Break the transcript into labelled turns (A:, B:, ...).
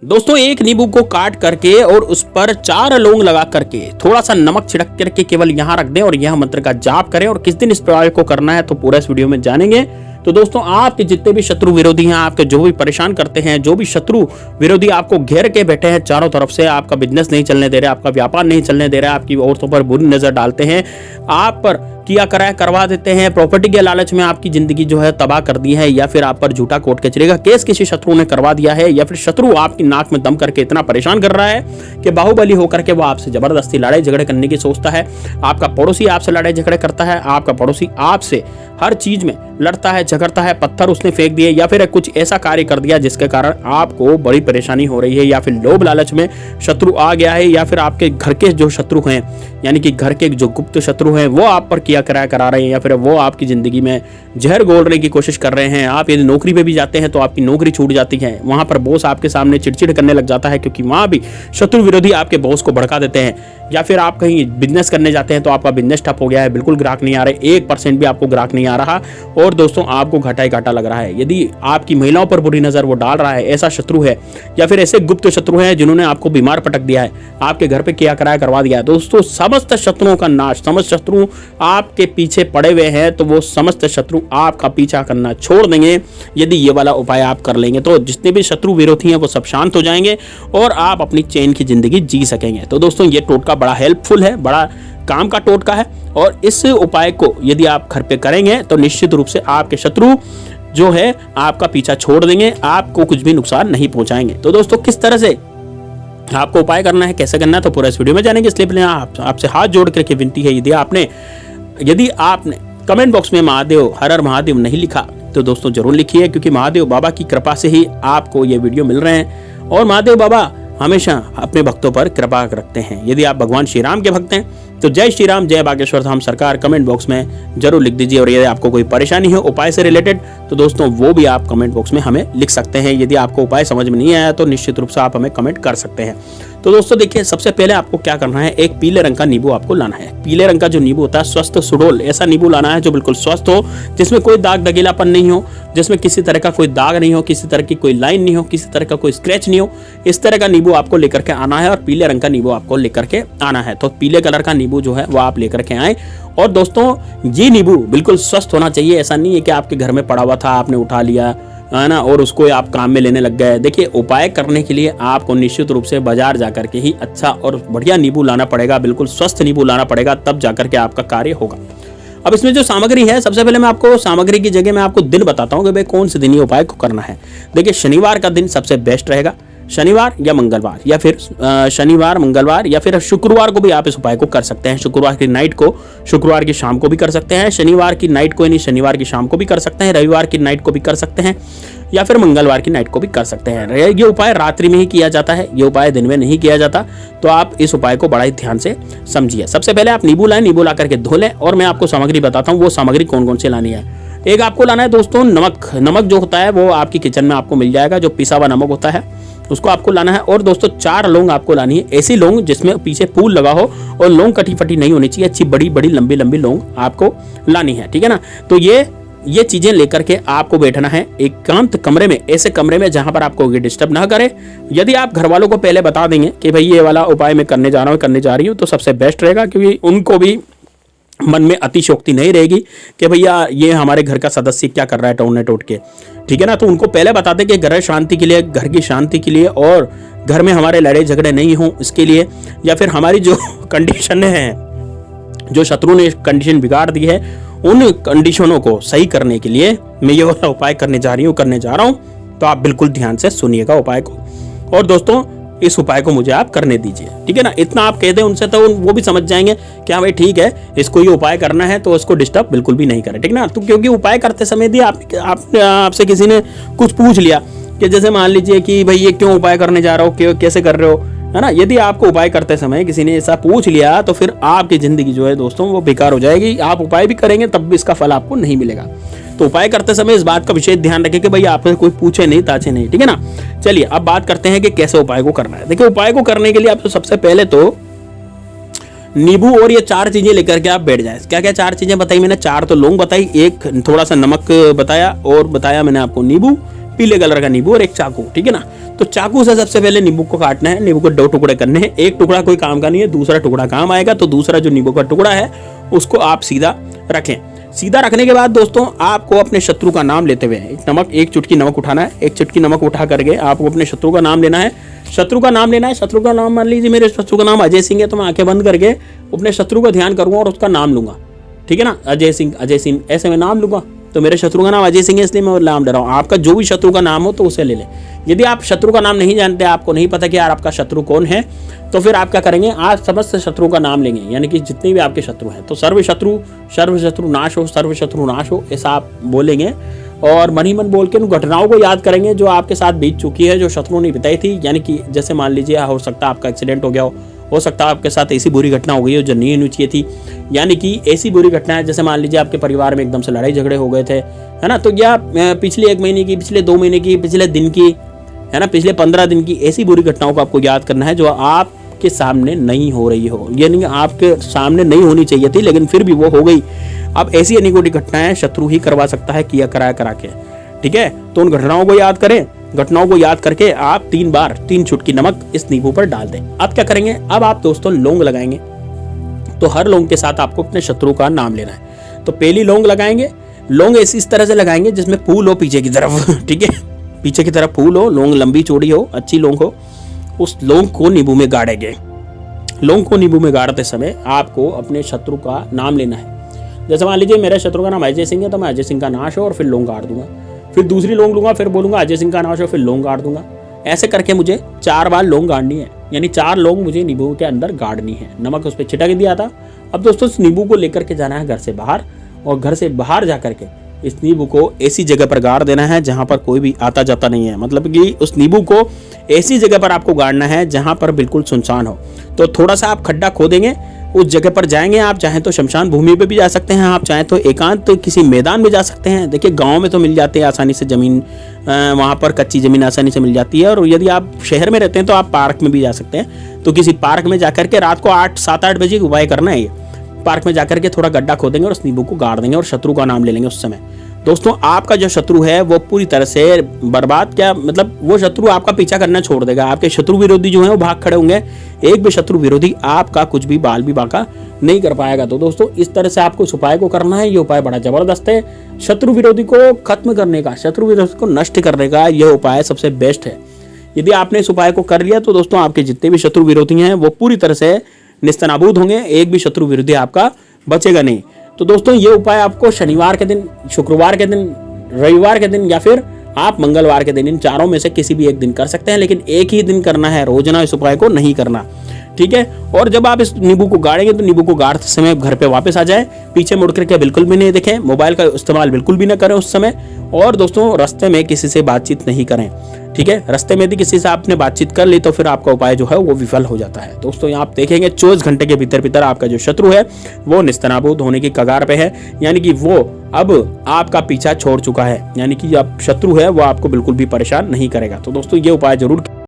A: दोस्तों एक नींबू को काट करके और उस पर 4 लौंग लगा करके थोड़ा सा नमक छिड़क करके केवल यहाँ रख दें और यह मंत्र का जाप करें। और किस दिन इस प्रयोग को करना है तो पूरा इस वीडियो में जानेंगे। तो दोस्तों आपके जितने भी शत्रु विरोधी हैं, आपके जो भी परेशान करते हैं, जो भी शत्रु विरोधी आपको घेर के बैठे हैं चारों तरफ से, आपका बिजनेस नहीं चलने दे रहे, आपका व्यापार नहीं चलने दे रहा, आपकी औरतों पर बुरी नजर डालते हैं, आप पर किया कराया करवा देते हैं, प्रॉपर्टी के लालच में आपकी जिंदगी जो है तबाह कर दी है, या फिर आप पर झूठा कोर्ट कचहरी का केस किसी शत्रु ने करवा दिया है, या फिर शत्रु आपकी नाक में दम करके इतना परेशान कर रहा है कि बाहुबली होकर के वो आपसे जबरदस्ती लड़ाई झगड़े करने की सोचता है। आपका पड़ोसी आपसे लड़ाई झगड़े करता है, आपका पड़ोसी आपसे हर चीज में लड़ता है झगड़ता है, पत्थर उसने फेंक दिए या फिर कुछ ऐसा कार्य कर दिया जिसके कारण आपको बड़ी परेशानी हो रही है, या फिर लोभ लालच में शत्रु आ गया है, या फिर आपके घर के जो शत्रु हैं यानी कि घर के जो गुप्त शत्रु हैं वो आप पर किया कराया करा रहे हैं, या फिर वो आपकी जिंदगी में जहर घोलने की कोशिश कर रहे हैं। आप यदि नौकरी पे भी जाते हैं तो आपकी नौकरी छूट जाती है, वहां पर बॉस आपके सामने चिड़चिड़ करने लग जाता है क्योंकि वहां भी शत्रु विरोधी आपके बॉस को भड़का देते हैं। या फिर आप कहीं बिजनेस करने जाते हैं तो आपका बिजनेस ठप हो गया है, बिल्कुल ग्राहक नहीं आ रहे, 1% भी आपको ग्राहक नहीं आ रहा और दोस्तों आपको घाटा ही घाटा लग रहा है। यदि आपकी महिलाओं पर बुरी नजर वो डाल रहा है, ऐसा शत्रु है या फिर ऐसे गुप्त शत्रु हैं जिन्होंने आपको बीमार पटक दिया है, आपके घर पे किया कराया करवा दिया है, दोस्तों समस्त शत्रुओं का नाश, समस्त शत्रु आपके पीछे पड़े हुए हैं तो वो समस्त शत्रु आपका पीछा करना छोड़ देंगे यदि ये वाला उपाय आप कर लेंगे। तो जितने भी शत्रु विरोधी हैं वो सब शांत हो जाएंगे और आप अपनी चैन की जिंदगी जी सकेंगे। तो दोस्तों ये टोटका बड़ा हेल्पफुल है, बड़ा काम का टोटका है और इस उपाय को यदि आप घर पे करेंगे तो निश्चित रूप से आपके शत्रु जो है आपका पीछा छोड़ देंगे, आपको कुछ भी नुकसान नहीं पहुंचाएंगे। तो दोस्तों किस तरह से आपको उपाय करना है, कैसे करना है तो पूरा इस वीडियो में जानेंगे। इसलिए पहले आपसे हाथ जोड़ करके विनती है, यदि आपने कमेंट बॉक्स में महादेव हर हर महादेव नहीं लिखा तो दोस्तों जरूर लिखिए, क्योंकि महादेव बाबा की कृपा से ही आपको ये वीडियो मिल रहे हैं और महादेव बाबा हमेशा अपने भक्तों पर कृपा रखते हैं। यदि आप भगवान श्री राम के भक्त हैं तो जय श्री राम जय बागेश्वर धाम सरकार कमेंट बॉक्स में जरूर लिख दीजिए। और यदि आपको कोई परेशानी हो उपाय से रिलेटेड तो दोस्तों वो भी आप कमेंट बॉक्स में हमें लिख सकते हैं। यदि आपको उपाय समझ में नहीं आया तो निश्चित रूप से आप हमें कमेंट कर सकते हैं। तो दोस्तों देखिए, सबसे पहले आपको क्या करना है, एक पीले रंग का नींबू आपको लाना है। पीले रंग का जो नींबू होता है स्वस्थ सुडोल ऐसा नींबू लाना है जो बिल्कुल स्वस्थ हो, जिसमें कोई दाग दगीलापन नहीं हो, जिसमें किसी तरह का कोई दाग नहीं हो, किसी तरह की कोई लाइन नहीं हो, किसी तरह का कोई स्क्रैच नहीं हो। इस तरह का नींबू आपको लेकर के आना है और पीले रंग का नींबू आपको लेकर के आना है। तो पीले कलर का नींबू जो है वो आप लेकर के आए। और दोस्तों ये नींबू बिल्कुल स्वस्थ होना चाहिए, ऐसा नहीं है कि आपके घर में पड़ा हुआ था आपने उठा लिया है ना और उसको आप काम में लेने लग गए। देखिए उपाय करने के लिए आपको निश्चित रूप से बाजार जाकर के ही अच्छा और बढ़िया नींबू लाना पड़ेगा, बिल्कुल स्वस्थ नींबू लाना पड़ेगा, तब जाकर के आपका कार्य होगा। अब इसमें जो सामग्री है, सबसे पहले मैं आपको सामग्री की जगह मैं आपको दिन बताता हूँ कि भाई कौन से दिन ये उपाय को करना है। देखिए शनिवार का दिन सबसे बेस्ट रहेगा, शनिवार या मंगलवार, या फिर शनिवार मंगलवार या फिर शुक्रवार को भी आप इस उपाय को कर सकते हैं। शुक्रवार की नाइट को, शुक्रवार की शाम को भी कर सकते हैं, शनिवार की नाइट को यानी शनिवार की शाम को भी कर सकते हैं, रविवार की नाइट को भी कर सकते हैं या फिर मंगलवार की नाइट को भी कर सकते हैं। ये उपाय रात्रि में ही किया जाता है, ये उपाय दिन में नहीं किया जाता। तो आप इस उपाय को बड़ा ही ध्यान से समझिए। सबसे पहले आप नींबू लाएं, नींबू ला करके धो लें और मैं आपको सामग्री बताता हूँ वो सामग्री कौन कौन सी लानी है। एक आपको लाना है दोस्तों नमक। नमक जो होता है वो आपकी किचन में आपको मिल जाएगा, जो पिसा हुआ नमक होता है उसको आपको लाना है। और दोस्तों 4 लौंग आपको लानी है, ऐसी लौंग जिसमें पीछे फूल लगा हो और लौंग कटी फटी नहीं होनी चाहिए, अच्छी बड़ी बड़ी लंबी लंबी लौंग आपको लानी है, ठीक है ना। तो ये चीजें लेकर के आपको बैठना है एकांत कमरे में, ऐसे कमरे में जहां पर आपको डिस्टर्ब ना करे। यदि आप घर वालों को पहले बता देंगे कि भाई ये वाला उपाय मैं करने जा रहा हूँ, करने जा रही हूँ, तो सबसे बेस्ट रहेगा, क्योंकि उनको भी मन में अतिशयोक्ति नहीं रहेगी कि भैया ये हमारे घर का सदस्य क्या कर रहा है टोने टोट के, ठीक है ना। तो उनको पहले बता दें कि घर शांति के लिए, घर की शांति के लिए और घर में हमारे लड़ाई झगड़े नहीं हो इसके लिए, या फिर हमारी जो कंडीशन है, जो शत्रु ने कंडीशन बिगाड़ दी है, उन कंडीशनों को सही करने के लिए मैं ये वाला उपाय करने जा रहा हूँ। तो आप बिल्कुल ध्यान से सुनिएगा उपाय को और दोस्तों इस उपाय को मुझे आप करने दीजिए, ठीक है ना। इतना आप कह दें उनसे तो वो भी समझ जाएंगे कि हाँ भाई ठीक है, इसको ये उपाय करना है तो उसको डिस्टर्ब बिल्कुल भी नहीं करें, ठीक ना। तो क्योंकि उपाय करते समय भी आपसे किसी ने कुछ पूछ लिया कि जैसे मान लीजिए कि भाई ये क्यों उपाय करने जा रहा हो, क्यों कैसे कर रहे हो, है ना। यदि आपको उपाय करते समय किसी ने ऐसा पूछ लिया तो फिर आपकी जिंदगी जो है दोस्तों वो बेकार हो जाएगी। आप उपाय भी करेंगे तब भी इसका फल आपको नहीं मिलेगा। तो उपाय करते समय इस बात का विशेष ध्यान रखें कि भाई आपसे कोई पूछे नहीं ताचे नहीं, ठीक है ना। चलिए अब बात करते हैं कि कैसे उपाय को करना है। देखिए उपाय को करने के लिए आप तो सबसे पहले तो नींबू और ये 4 चीजें लेकर के आप बैठ जाए। क्या क्या 4 चीजें बताई मैंने? 4 तो लौंग बताई, एक थोड़ा सा नमक बताया और बताया मैंने आपको नींबू, पीले कलर का नींबू और एक चाकू, ठीक है ना। तो चाकू से सबसे पहले नींबू को काटना है, नींबू को 2 टुकड़े करने हैं। एक टुकड़ा कोई काम का नहीं है, दूसरा टुकड़ा काम आएगा। तो दूसरा जो नींबू का टुकड़ा है उसको आप सीधा रखें। सीधा रखने के बाद दोस्तों आपको अपने शत्रु का नाम लेते हुए एक चुटकी नमक उठाना है। एक चुटकी नमक उठा करके आपको अपने शत्रु का नाम लेना है। शत्रु का नाम लेना है। शत्रु का नाम, मान लीजिए मेरे शत्रु का नाम अजय सिंह है, तो मैं आंखें बंद करके अपने शत्रु का ध्यान करूंगा और उसका नाम लूंगा, ठीक है ना। अजय सिंह ऐसे मैं नाम लूंगा। तो मेरे शत्रु का नाम अजय सिंह है, इसलिए मैं नाम ले रहा हूँ। आपका जो भी शत्रु का नाम हो तो उसे ले लें। यदि आप शत्रु का नाम नहीं जानते, आपको नहीं पता कि यार आपका शत्रु कौन है, तो फिर आप क्या करेंगे, आप समस्त शत्रु का नाम लेंगे, यानी कि जितने भी आपके शत्रु हैं। तो सर्व शत्रु नाश हो, ऐसा आप बोलेंगे और मन ही मन बोल के उन घटनाओं को याद करेंगे जो आपके साथ बीत चुकी है, जो शत्रु ने बिताई थी। यानी कि जैसे मान लीजिए हो सकता है आपका एक्सीडेंट हो गया हो सकता है आपके साथ ऐसी बुरी घटना हो गई हो जो नहीं होनी चाहिए थी। यानी कि ऐसी बुरी घटना है जैसे मान लीजिए आपके परिवार में एकदम से लड़ाई झगड़े हो गए थे, है ना। तो या पिछले 1 महीने की, पिछले 2 महीने की, पिछले दिन की, है ना, पिछले 15 दिन की ऐसी बुरी घटनाओं को आपको याद करना है जो आपके सामने नहीं हो रही हो, यानी आपके सामने नहीं होनी चाहिए थी लेकिन फिर भी वो हो गई। अब ऐसी अनेकों घटनाएं शत्रु ही करवा सकता है, किया करा के, ठीक है। तो उन घटनाओं को याद करें। घटनाओं को याद करके आप 3 बार 3 चुटकी नमक इस नींबू पर डाल दें। अब क्या करेंगे, अब आप दोस्तों लौंग लगाएंगे। तो हर लौंग के साथ आपको अपने शत्रु का नाम लेना है। तो पहली लौंग लगाएंगे। लौंग ऐसी इस तरह से लगाएंगे जिसमें फूल हो पीछे की तरफ, ठीक है, पीछे की तरफ फूल हो, लौंग लंबी चौड़ी हो, अच्छी लौंग हो। उस लौंग को नींबू में गाड़ेंगे। लौंग को नींबू में गाड़ते समय आपको अपने शत्रु का नाम लेना है। जैसे मान लीजिए मेरे शत्रु का नाम अजय सिंह है, तो मैं अजय सिंह का नाश हो और फिर लौंग गाड़ दूंगा। फिर दूसरी लौंग लूंगा, फिर बोलूंगा अजय सिंह का नाश हो, फिर लौंग गाड़ दूंगा। ऐसे करके मुझे 4 बार लौंग गाड़नी है, यानी 4 लौंग मुझे नींबू के अंदर गाड़नी है। नमक उस पर छिटक दिया था। अब दोस्तों इस नींबू को लेकर के जाना है घर से बाहर, और घर से बाहर जा करके इस नींबू को ऐसी जगह पर गाड़ देना है जहां पर कोई भी आता जाता नहीं है। मतलब कि उस नींबू को ऐसी जगह पर आपको गाड़ना है जहां पर बिल्कुल सुनसान हो। तो थोड़ा सा आप खड्डा खोदेंगे, उस जगह पर जाएंगे। आप चाहें तो शमशान भूमि पे भी जा सकते हैं, आप चाहें तो एकांत किसी मैदान में जा सकते हैं। देखिए गांव में तो मिल जाते हैं आसानी से ज़मीन, वहाँ पर कच्ची ज़मीन आसानी से मिल जाती है। और यदि आप शहर में रहते हैं तो आप पार्क में भी जा सकते हैं। तो किसी पार्क में जाकर के रात को 7-8 बजे उपाय करना है। ये पार्क में जाकर के थोड़ा गड्ढा खोदेंगे और उस नींबू को गाड़ देंगे और शत्रु का नाम ले लेंगे उस समय। दोस्तों आपका जो शत्रु है वो पूरी तरह से बर्बाद, क्या मतलब वो शत्रु आपका पीछा करना छोड़ देगा। आपके शत्रु विरोधी जो है वो भाग खड़े होंगे। एक भी शत्रु विरोधी आपका कुछ भी बाल भी बांका नहीं कर पाएगा। तो दोस्तों इस तरह से आपको इस उपाय को करना है। ये उपाय बड़ा जबरदस्त है। शत्रु विरोधी को खत्म करने का, शत्रु विरोधी को नष्ट करने का यह उपाय सबसे बेस्ट है। यदि आपने इस उपाय को कर लिया तो दोस्तों आपके जितने भी शत्रु विरोधी हैं वो पूरी तरह से निस्तनाबूद होंगे। एक भी शत्रु विरोधी आपका बचेगा नहीं। तो दोस्तों ये उपाय आपको शनिवार के दिन, शुक्रवार के दिन, रविवार के दिन या फिर आप मंगलवार के दिन, इन चारों में से किसी भी एक दिन कर सकते हैं। लेकिन एक ही दिन करना है, रोजाना इस उपाय को नहीं करना, ठीक है। और जब आप इस नींबू को गाड़ेंगे तो नींबू को गाड़ते समय घर पे वापस आ जाए, पीछे मुड़ करके बिल्कुल भी नहीं देखें, मोबाइल का इस्तेमाल बिल्कुल भी ना करें उस समय। और दोस्तों रास्ते में किसी से बातचीत नहीं करें, ठीक है। रास्ते में यदि किसी से आपने बातचीत कर ली तो फिर आपका उपाय जो है वो विफल हो जाता है। दोस्तों आप देखेंगे 24 घंटे के भीतर आपका जो शत्रु है वो निस्तनाबूद होने की कगार पे है, यानी कि वो अब आपका पीछा छोड़ चुका है। यानी कि अब शत्रु है वो आपको बिल्कुल भी परेशान नहीं करेगा। तो दोस्तों ये उपाय जरूर